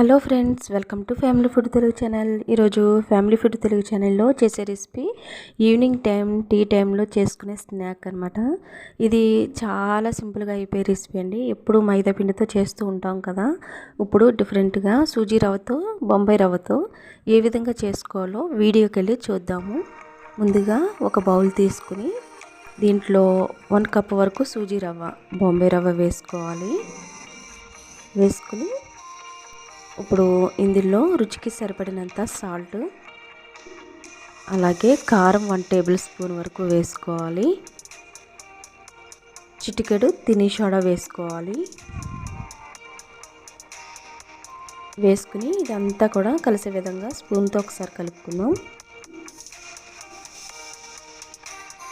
Hello friends, welcome to family food Telugu channel. ఈరోజు family food Telugu ఛానల్లో చేసే రెసిపీ ఈవినింగ్ టైం టీ టైంలో చేసుకునే స్నాక్ అనమాట. ఇది చాలా సింపుల్గా అయిపోయే రెసిపీ అండి. ఎప్పుడు మైదా పిండితో చేస్తూ ఉంటాం కదా, ఇప్పుడు డిఫరెంట్గా సూజీ రవ్వతో బొంబాయి రవ్వతో ఏ విధంగా చేసుకోవాలో వీడియోకి వెళ్ళి చూద్దాము. ముందుగా ఒక బౌల్ తీసుకుని దీంట్లో 1 కప్ వరకు సూజీ రవ్వ బొంబాయి రవ్వ వేసుకోవాలి. వేసుకుని ఇప్పుడు ఇందులో రుచికి సరిపడినంత సాల్ట్, అలాగే కారం 1 టేబుల్ స్పూన్ వరకు వేసుకోవాలి. చిటికెడు తిని సోడా వేసుకోవాలి. వేసుకుని ఇదంతా కూడా కలిసే విధంగా స్పూన్తో ఒకసారి కలుపుకుందాం.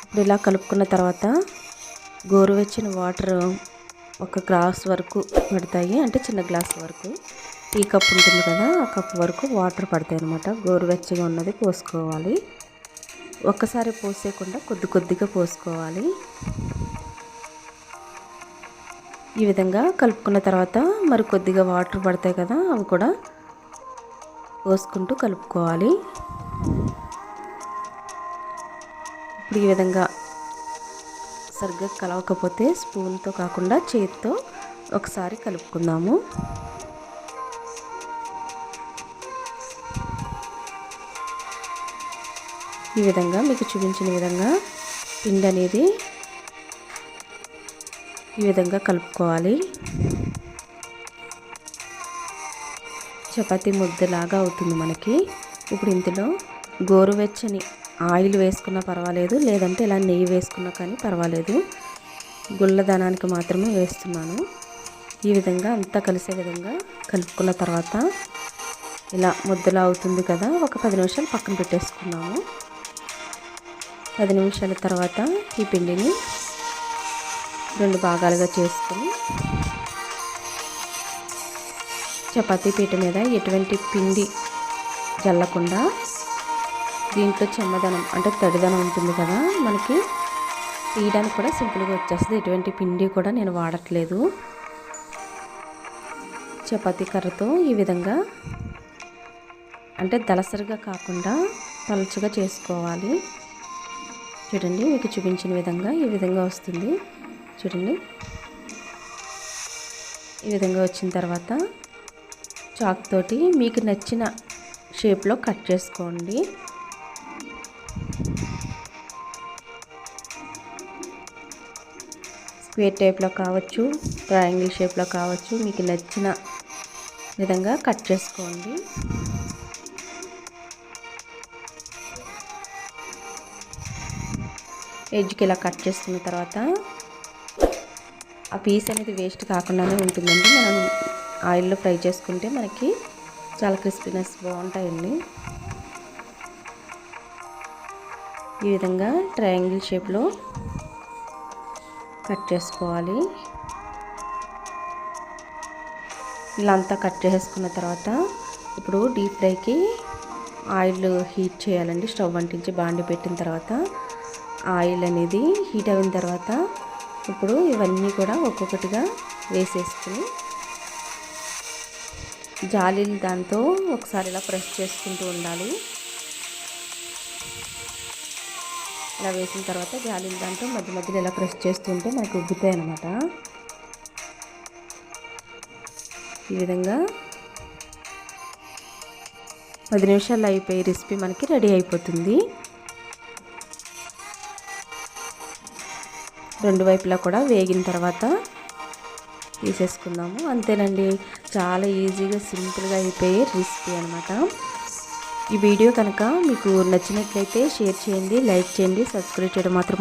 ఇప్పుడు ఇలా కలుపుకున్న తర్వాత గోరువెచ్చని వాటర్ 1 గ్లాస్ వరకు పడతాయి, అంటే చిన్న గ్లాస్ వరకు. టీ కప్ ఉంటుంది కదా, ఆ కప్ వరకు వాటర్ పడతాయి అన్నమాట. గోరువెచ్చగా ఉన్నది పోసుకోవాలి. ఒక్కసారి పోసేయకుండా కొద్దిగా పోసుకోవాలి. ఈ విధంగా కలుపుకున్న తర్వాత మరి కొద్దిగా వాటర్ పడతాయి కదా, అవి కూడా పోసుకుంటూ కలుపుకోవాలి. ఇప్పుడు ఈ విధంగా సరిగ్గా కలవకపోతే స్పూన్తో కాకుండా చేతితో ఒకసారి కలుపుకుందాము. ఈ విధంగా మీకు చూపించిన విధంగా పిండి అనేది ఈ విధంగా కలుపుకోవాలి. చపాతీ ముద్దలాగా అవుతుంది మనకి. ఇప్పుడు ఇందులో గోరువెచ్చని ఆయిల్ వేసుకున్నా పర్వాలేదు, లేదంటే ఇలా నెయ్యి వేసుకున్నా కానీ పర్వాలేదు. గుల్లదనానికి మాత్రమే వేస్తున్నాను. ఈ విధంగా అంతా కలిసే విధంగా కలుపుకున్న తర్వాత ఇలా ముద్దలా అవుతుంది కదా, ఒక 10 నిమిషాలు పక్కన పెట్టేసుకున్నాము. 10 నిమిషాల తర్వాత ఈ పిండిని 2 భాగాలుగా చేసుకుని చపాతీ పీట మీద ఎటువంటి పిండి జల్లకుండా, దీంట్లో చెమ్మదనం అంటే తడిదనం ఉంటుంది కదా, మనకి తీయడానికి కూడా సింపుల్గా వచ్చేస్తుంది. ఎటువంటి పిండి కూడా నేను వాడట్లేదు. చపాతీ కర్రతో ఈ విధంగా అంటే దలసరిగా కాకుండా పలుచగా చేసుకోవాలి. చూడండి, మీకు చూపించిన విధంగా ఈ విధంగా వస్తుంది. చూడండి, ఈ విధంగా వచ్చిన తర్వాత చాక్ తోటి మీకు నచ్చిన షేప్లో కట్ చేసుకోండి. స్క్వేర్ టైప్లో కావచ్చు, ట్రయాంగిల్ షేప్లో కావచ్చు, మీకు నచ్చిన విధంగా కట్ చేసుకోండి. ఎడ్జ్కి ఇలా కట్ చేసుకున్న తర్వాత ఆ పీస్ అనేది వేస్ట్ కాకుండానే ఉంటుందండి. మనం ఆయిల్లో ఫ్రై చేసుకుంటే మనకి చాలా క్రిస్పీనెస్ బాగుంటాయండి. ఈ విధంగా ట్రయాంగిల్ షేప్లో కట్ చేసుకోవాలి. ఇలా అంతా కట్ చేసుకున్న తర్వాత ఇప్పుడు డీప్ ఫ్రైకి ఆయిల్ హీట్ చేయాలండి. స్టవ్ అంటించి బాండి పెట్టిన తర్వాత ఆయిల్ అనేది హీట్ అయిన తర్వాత ఇప్పుడు ఇవన్నీ కూడా ఒక్కొక్కటిగా వేసేసుకుని జాలీలు దాంతో ఒకసారి ఇలా ప్రెస్ చేసుకుంటూ ఉండాలి. ఇలా వేసిన తర్వాత జాలీలు దాంతో మధ్య మధ్యలో ఇలా ప్రెస్ చేస్తుంటే మనకు ఉబ్బుతాయి అన్నమాట. ఈ విధంగా 10 నిమిషాల్లో అయిపోయి రెసిపీ మనకి రెడీ అయిపోతుంది. 2 వైపులా కూడా వేగిన తర్వాత తీసేసుకుందాము. అంతేనండి, చాలా ఈజీగా సింపుల్గా అయిపోయే రెసిపీ అనమాట. ఈ వీడియో కనుక మీకు నచ్చినట్లయితే షేర్ చేయండి, లైక్ చేయండి, సబ్స్క్రైబ్ చేయడం మాత్రం